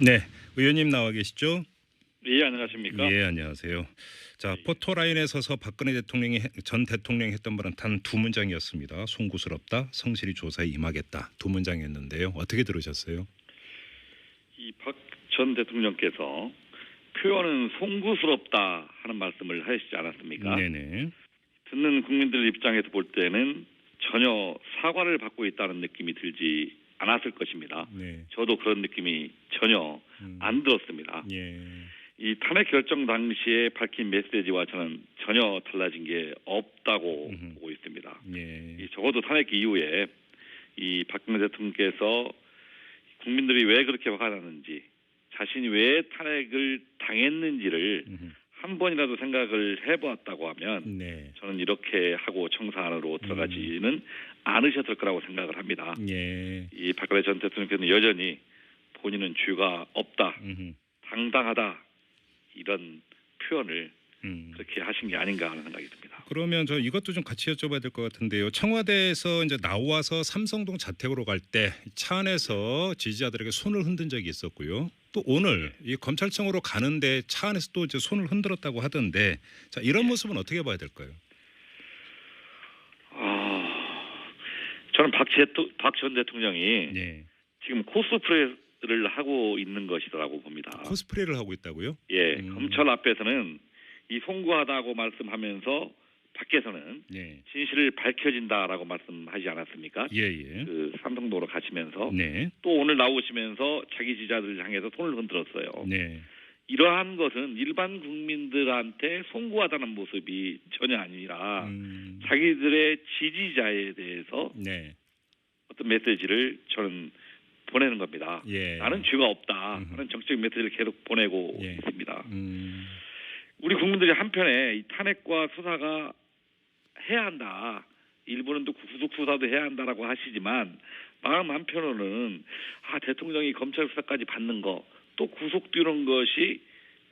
네, 의원님 나와 계시죠? 예, 안녕하십니까? 예, 안녕하세요. 자, 예. 포토라인에 서서 박근혜 대통령이 전 대통령이 했던 말은 단 두 문장이었습니다. 송구스럽다, 성실히 조사에 임하겠다. 두 문장이었는데요. 어떻게 들으셨어요? 이 박 전 대통령께서 표현은 송구스럽다 하는 말씀을 하시지 않았습니까? 네네. 듣는 국민들 입장에서 볼 때는 전혀 사과를 받고 있다는 느낌이 들지 않았을 것입니다. 네. 저도 그런 느낌이 전혀 안 들었습니다. 예. 이 탄핵 결정 당시에 밝힌 메시지와 저는 전혀 달라진 게 없다고 보고 있습니다. 예. 이 적어도 탄핵 이후에 이 박근혜 대통령께서 국민들이 왜 그렇게 화가 나는지, 자신이 왜 탄핵을 당했는지를 한 번이라도 생각을 해보았다고 하면 네. 저는 이렇게 하고 청사 안으로 들어가지는 않으셨을 거라고 생각을 합니다. 예. 이 박근혜 전 대통령께서는 여전히 본인은 죄가 없다, 당당하다 이런 표현을 그렇게 하신 게 아닌가 하는 생각이 듭니다. 그러면 저 이것도 좀 같이 여쭤봐야 될 것 같은데요. 청와대에서 이제 나와서 삼성동 자택으로 갈 때 차 안에서 지지자들에게 손을 흔든 적이 있었고요. 또 오늘 이 검찰청으로 가는데 차 안에서 또 이제 손을 흔들었다고 하던데, 자, 이런 모습은 어떻게 봐야 될까요? 저는 박 전 대통령이 네. 지금 코스프레를 하고 있는 것이라고 봅니다. 코스프레를 하고 있다고요? 예, 검찰 앞에서는 이 송구하다고 말씀하면서 밖에서는 네. 진실을 밝혀진다라고 말씀하지 않았습니까? 예예. 그 삼성도로 가시면서 네. 또 오늘 나오시면서 자기 지지자들을 향해서 손을 흔들었어요. 네. 이러한 것은 일반 국민들한테 송구하다는 모습이 전혀 아니라 자기들의 지지자에 대해서 네. 어떤 메시지를 저는 보내는 겁니다. 예. 나는 죄가 없다 하는 정치적 메시지를 계속 보내고 예. 있습니다. 우리 국민들이 한편에 이 탄핵과 수사가 해야 한다, 일부는 또 구속 수사도 해야 한다라고 하시지만 마음 한편으로는 대통령이 검찰 수사까지 받는 거, 또 구속되는 것이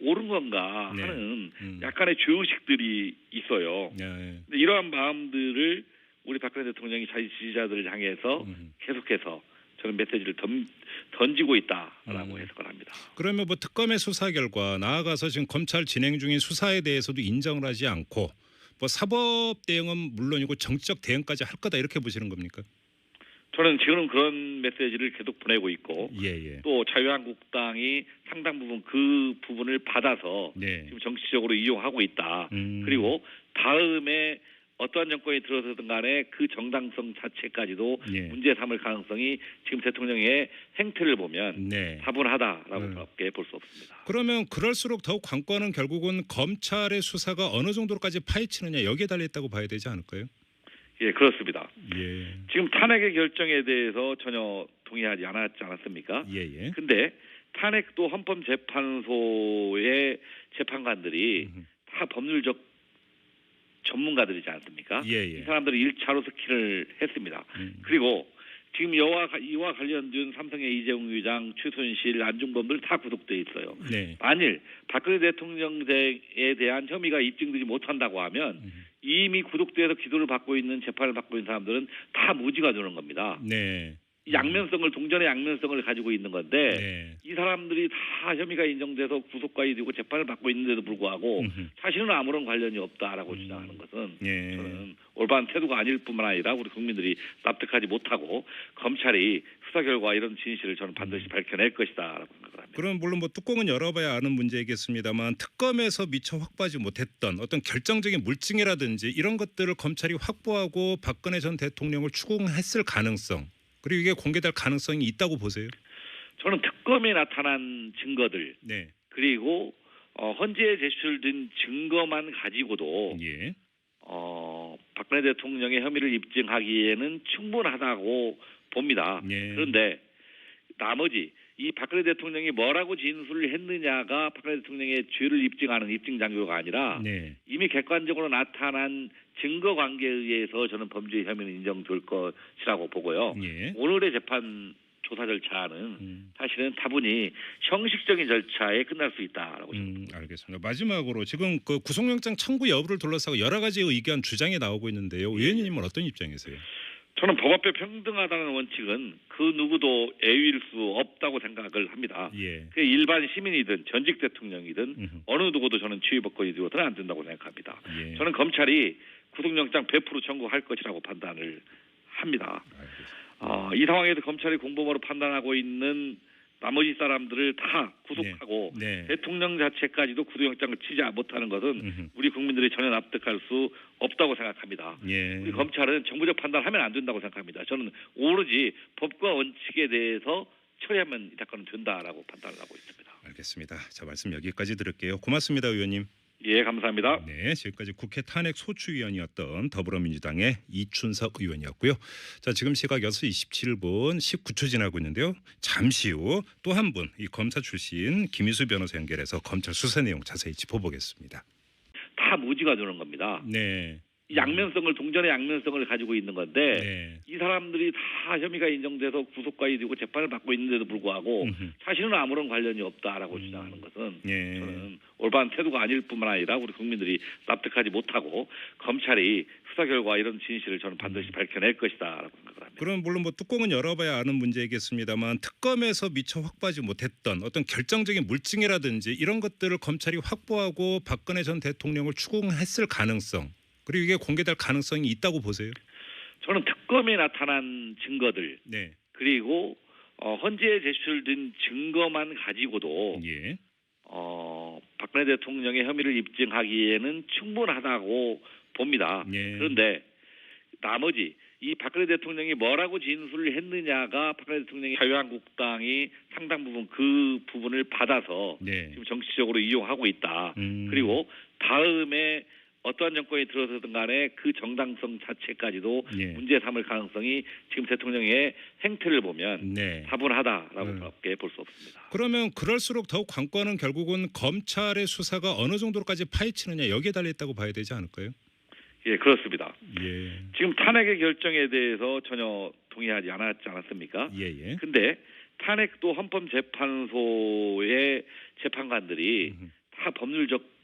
옳은 건가 하는 약간의 죄의식들이 있어요. 네. 근데 이러한 마음들을 우리 박근혜 대통령이 자기 지지자들을 향해서 계속해서 저는 메시지를 던지고 있다라고 해석을 합니다. 그러면 뭐 특검의 수사 결과 나아가서 지금 검찰 진행 중인 수사에 대해서도 인정을 하지 않고 뭐 사법 대응은 물론이고 정치적 대응까지 할 거다, 이렇게 보시는 겁니까? 저는 지금 그런 메시지를 계속 보내고 있고 예예. 또 자유한국당이 상당 부분 그 부분을 받아서 네. 지금 정치적으로 이용하고 있다. 그리고 다음에 어떠한 정권이 들어서든 간에 그 정당성 자체까지도 예. 문제 삼을 가능성이 지금 대통령의 행태를 보면 네. 다분하다라고밖에 볼 수 없습니다. 그러면 그럴수록 더욱 관건은 결국은 검찰의 수사가 어느 정도로까지 파헤치느냐, 여기에 달려 있다고 봐야 되지 않을까요? 예, 그렇습니다. 예. 지금 탄핵의 결정에 대해서 전혀 동의하지 않았습니까? 예예. 근데 탄핵도 헌법재판소의 재판관들이 다 법률적 전문가들이지 않습니까? 예예. 이 사람들이 1차로 스킬을 했습니다. 그리고 지금 이와 관련된 삼성의 이재용 의장, 최순실, 안중범들 다 구속돼 있어요. 네. 만일 박근혜 대통령에 대한 혐의가 입증되지 못한다고 하면 이미 구속돼서 기소를 받고 있는, 재판을 받고 있는 사람들은 다 무죄가 되는 겁니다. 네. 이 동전의 양면성을 가지고 있는 건데 네. 이 사람들이 다 혐의가 인정돼서 구속까지 되고 재판을 받고 있는데도 불구하고 자신은 아무런 관련이 없다라고 주장하는 것은 예. 저는 올바른 태도가 아닐 뿐만 아니라 우리 국민들이 납득하지 못하고 검찰이 수사 결과 이런 진실을 저는 반드시 밝혀낼 것이다라고 생각을 합니다. 그럼 물론 뭐 뚜껑은 열어봐야 아는 문제이겠습니다만, 특검에서 미처 확보하지 못했던 어떤 결정적인 물증이라든지 이런 것들을 검찰이 확보하고 박근혜 전 대통령을 추궁했을 가능성, 그리고 이게 공개될 가능성이 있다고 보세요? 저는 특검에 나타난 증거들, 네. 그리고 헌재에 제출된 증거만 가지고도 예. 박근혜 대통령의 혐의를 입증하기에는 충분하다고 봅니다. 예. 그런데 나머지 이 박근혜 대통령이 뭐라고 진술을 했느냐가 박근혜 대통령의 죄를 입증하는 입증 장교가 아니라 네. 이미 객관적으로 나타난 증거 관계에 의해서 저는 범죄 혐의는 인정될 것이라고 보고요. 예. 오늘의 재판 조사 절차는 사실은 다분히 형식적인 절차에 끝날 수 있다라고 생각합니다. 알겠습니다. 마지막으로 지금 그 구속영장 청구 여부를 둘러싸고 여러 가지 의견, 주장이 나오고 있는데요. 의원님은 어떤 입장이세요? 저는 법 앞에 평등하다는 원칙은 그 누구도 애위일 수 없다고 생각을 합니다. 예. 그 일반 시민이든 전직 대통령이든 음흠. 어느 누구도 저는 지휘법권이 되어서는 안 된다고 생각합니다. 예. 저는 검찰이 구속영장 100% 청구할 것이라고 판단을 합니다. 알겠습니다. 이 상황에서 검찰이 공범으로 판단하고 있는 나머지 사람들을 다 구속하고 네. 대통령 자체까지도 구속영장을 치지 못하는 것은 음흠. 우리 국민들이 전혀 납득할 수 없다고 생각합니다. 예. 우리 검찰은 정부적 판단하면 안 된다고 생각합니다. 저는 오로지 법과 원칙에 대해서 처리하면 이 사건은 된다라고 판단을 하고 있습니다. 알겠습니다. 자, 말씀 여기까지 들을게요. 고맙습니다, 의원님. 예, 감사합니다. 네, 지금까지 국회 탄핵 소추위원이었던 더불어민주당의 이춘석 의원이었고요. 자, 지금 시각 6시 27분 19초 지나고 있는데요. 잠시 후 또 한 분, 이 검사 출신 김희수 변호사 연결해서 검찰 수사 내용 자세히 짚어보겠습니다. 다 무지가 되는 겁니다. 네. 양면성을 동전의 양면성을 가지고 있는 건데 네. 이 사람들이 다 혐의가 인정돼서 구속까지 되고 재판을 받고 있는데도 불구하고 음흠. 사실은 아무런 관련이 없다라고 주장하는 것은 예. 저는 올바른 태도가 아닐 뿐만 아니라 우리 국민들이 납득하지 못하고 검찰이 수사 결과 이런 진실을 저는 반드시 밝혀낼 것이다라고 생각을 합니다. 그럼 물론 뭐 뚜껑은 열어봐야 아는 문제이겠습니다만 특검에서 미처 확보하지 못했던 어떤 결정적인 물증이라든지 이런 것들을 검찰이 확보하고 박근혜 전 대통령을 추궁했을 가능성 그리고 이게 공개될 가능성이 있다고 보세요? 저는 특검에 나타난 증거들 네. 그리고 헌재에 제출된 증거만 가지고도 예. 박근혜 대통령의 혐의를 입증하기에는 충분하다고 봅니다. 예. 그런데 나머지 이 박근혜 대통령이 뭐라고 진술을 했느냐가 박근혜 대통령이 자유한국당이 상당 부분 그 부분을 받아서 네. 지금 정치적으로 이용하고 있다. 음. 그리고 다음에 어떠한 정권이 들어서든 간에 그 정당성 자체까지도 예. 문제 삼을 가능성이 지금 대통령의 행태를 보면 네. 다분하다라고밖에 볼 수 없습니다. 그러면 그럴수록 더욱 관건은 결국은 검찰의 수사가 어느 정도로까지 파헤치느냐 여기에 달려 있다고 봐야 되지 않을까요? 예, 그렇습니다. 예. 지금 탄핵의 결정에 대해서 전혀 동의하지 않았습니까? 예예. 근데 탄핵도 헌법재판소의 재판관들이 다 법률적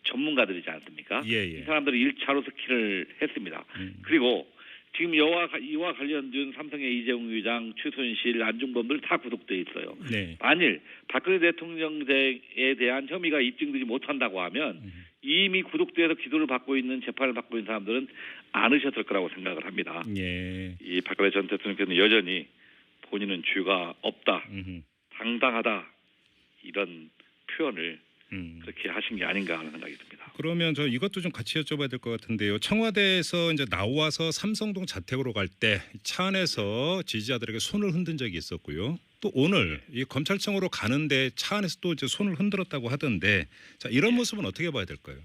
전문가들이지 않습니까? 예예. 이 사람들이 1차로 스킨을 했습니다. 그리고 지금 이와 관련된 삼성의 이재용 의장, 최순실, 안중범들 다 구속돼 있어요. 네. 만일 박근혜 대통령에 대한 혐의가 입증되지 못한다고 하면 이미 구속돼서 기소를 받고 있는 재판을 받고 있는 사람들은 않으셨을 거라고 생각을 합니다. 예. 이 박근혜 전 대통령께서는 여전히 본인은 죄가 없다, 당당하다 이런 표현을 그렇게 하신 게 아닌가 하는 생각이 듭니다. 그러면 저 이것도 좀 같이 여쭤봐야 될 것 같은데요. 청와대에서 이제 나와서 삼성동 자택으로 갈 때 차 안에서 지지자들에게 손을 흔든 적이 있었고요. 또 오늘 이 검찰청으로 가는데 차 안에서 또 이제 손을 흔들었다고 하던데, 자 이런 모습은 어떻게 봐야 될까요?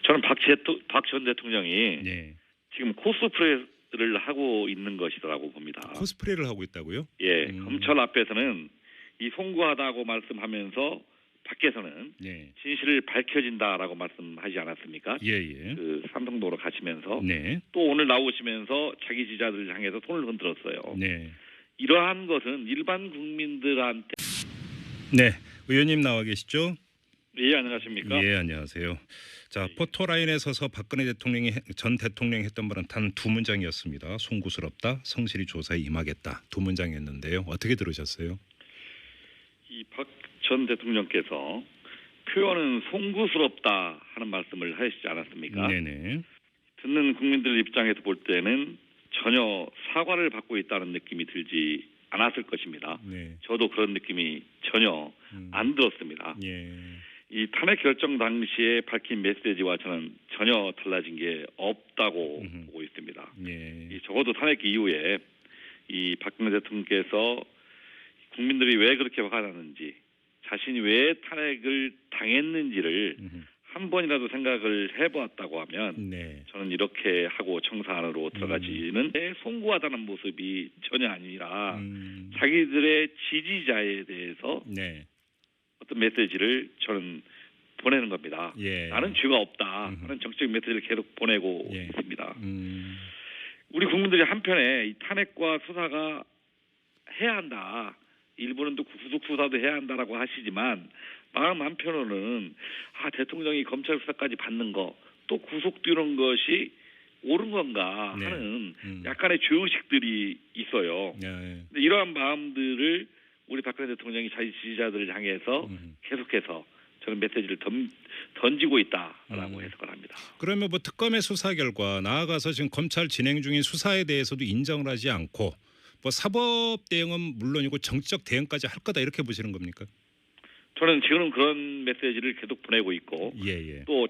저는 박 전 대통령이 네. 지금 코스프레를 하고 있는 것이라고 봅니다. 코스프레를 하고 있다고요? 예, 검찰 앞에서는 이 송구하다고 말씀하면서 밖에서는 네. 진실을 밝혀진다라고 말씀하지 않았습니까? 예예. 그 삼성도로 가시면서 네. 또 오늘 나오시면서 자기 지지자들을 향해서 손을 흔들었어요. 네. 이러한 것은 일반 국민들한테 네. 의원님 나와 계시죠? 예, 안녕하십니까? 예, 안녕하세요. 자, 포토라인에 서서 박근혜 전 대통령이 했던 말은 단 두 문장이었습니다. 송구스럽다, 성실히 조사에 임하겠다. 두 문장이었는데요. 어떻게 들으셨어요? 이 박 전 대통령께서 표현은 송구스럽다 하는 말씀을 하시지 않았습니까? 네네. 듣는 국민들 입장에서 볼 때는 전혀 사과를 받고 있다는 느낌이 들지 않았을 것입니다. 네. 저도 그런 느낌이 전혀 안 들었습니다. 예. 이 탄핵 결정 당시에 밝힌 메시지와 저는 전혀 달라진 게 없다고 보고 있습니다. 예. 이 적어도 탄핵 이후에 이 박근혜 대통령께서 국민들이 왜 그렇게 화가 나는지, 자신이 왜 탄핵을 당했는지를 한 번이라도 생각을 해보았다고 하면 네. 저는 이렇게 하고 청사 안으로 들어가지는 송구하다는 모습이 전혀 아니라 자기들의 지지자에 대해서 네. 어떤 메시지를 저는 보내는 겁니다. 예. 나는 죄가 없다 하는 정치적 메시지를 계속 보내고 예. 있습니다. 우리 국민들이 한편에 이 탄핵과 수사가 해야 한다, 일부는 또 구속 수사도 해야 한다라고 하시지만 마음 한편으로는 대통령이 검찰 수사까지 받는 거 또 구속되는 것이 옳은 건가 네. 하는 약간의 죄의식들이 있어요. 네. 근데 이러한 마음들을 우리 박근혜 대통령이 자기 지지자들을 향해서 계속해서 저는 메시지를 던지고 있다라고 해석을 합니다. 그러면 뭐 특검의 수사 결과 나아가서 지금 검찰 진행 중인 수사에 대해서도 인정을 하지 않고 뭐 사법 대응은 물론이고 정치적 대응까지 할 거다 이렇게 보시는 겁니까? 저는 지금 그런 메시지를 계속 보내고 있고 예. 또